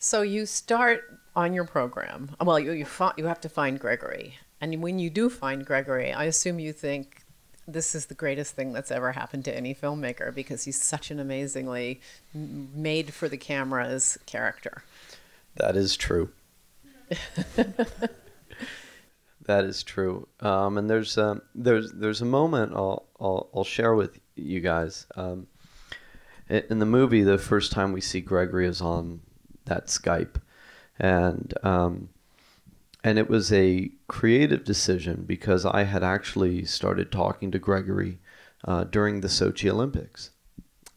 So you start on your program. Well, you have to find Gregory, and when you do find Gregory, I assume you think this is the greatest thing that's ever happened to any filmmaker because he's such an amazingly made for the cameras character. That is true. That is true. And there's a moment I'll share with you guys. In the movie, the first time we see Gregory is on that Skype, and it was a creative decision because I had actually started talking to Gregory during the Sochi Olympics,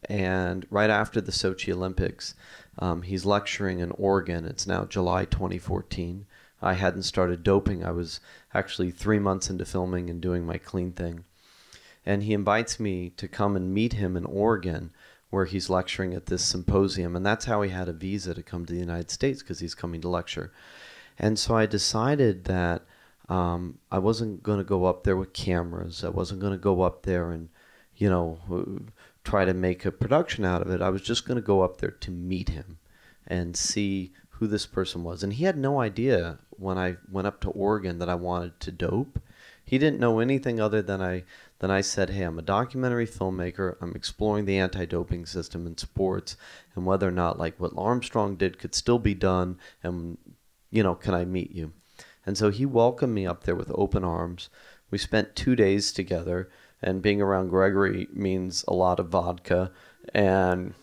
and right after the Sochi Olympics, he's lecturing in Oregon. It's now July 2014. I hadn't started doping. I was actually 3 months into filming and doing my clean thing. And he invites me to come and meet him in Oregon where he's lecturing at this symposium. And that's how he had a visa to come to the United States, because he's coming to lecture. And so I decided that I wasn't going to go up there with cameras. I wasn't going to go up there and, try to make a production out of it. I was just going to go up there to meet him and see who this person was. And he had no idea when I went up to Oregon that I wanted to dope. He didn't know anything other than I said, hey, I'm a documentary filmmaker. I'm exploring the anti-doping system in sports and whether or not like what Armstrong did could still be done, and can I meet you? And so he welcomed me up there with open arms. We spent 2 days together, and being around Gregory means a lot of vodka. And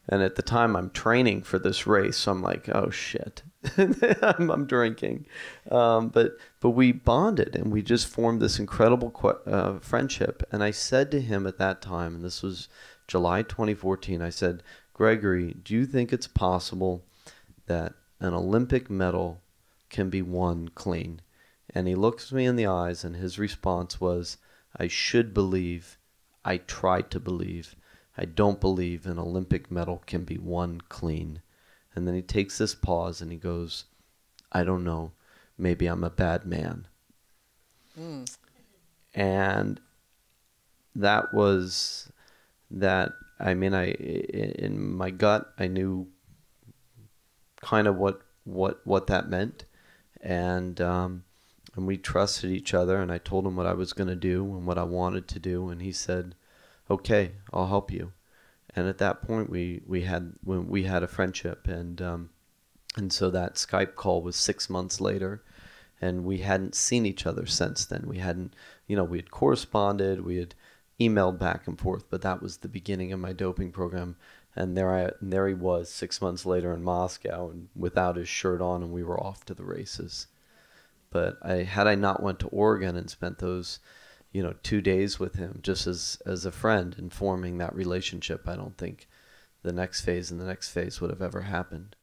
at the time, I'm training for this race, so I'm like, oh, shit. I'm drinking. But we bonded, and we just formed this incredible friendship. And I said to him at that time, and this was July 2014, I said, Gregory, do you think it's possible that an Olympic medal can be won clean? And he looks me in the eyes, and his response was, I should believe, I try to believe, I don't believe an Olympic medal can be won clean. And then he takes this pause and he goes, I don't know, maybe I'm a bad man. And that was that. I mean, in my gut, I knew kind of what that meant. And we trusted each other, and I told him what I was going to do and what I wanted to do, and he said, okay, I'll help you. And at that point, we had a friendship, and so that Skype call was 6 months later, and we hadn't seen each other since then. We hadn't, we had corresponded, we had emailed back and forth, but that was the beginning of my doping program. And there he was 6 months later in Moscow, and without his shirt on, and we were off to the races. But had I not went to Oregon and spent those 2 days with him just as a friend and forming that relationship, I don't think the next phase and the next phase would have ever happened.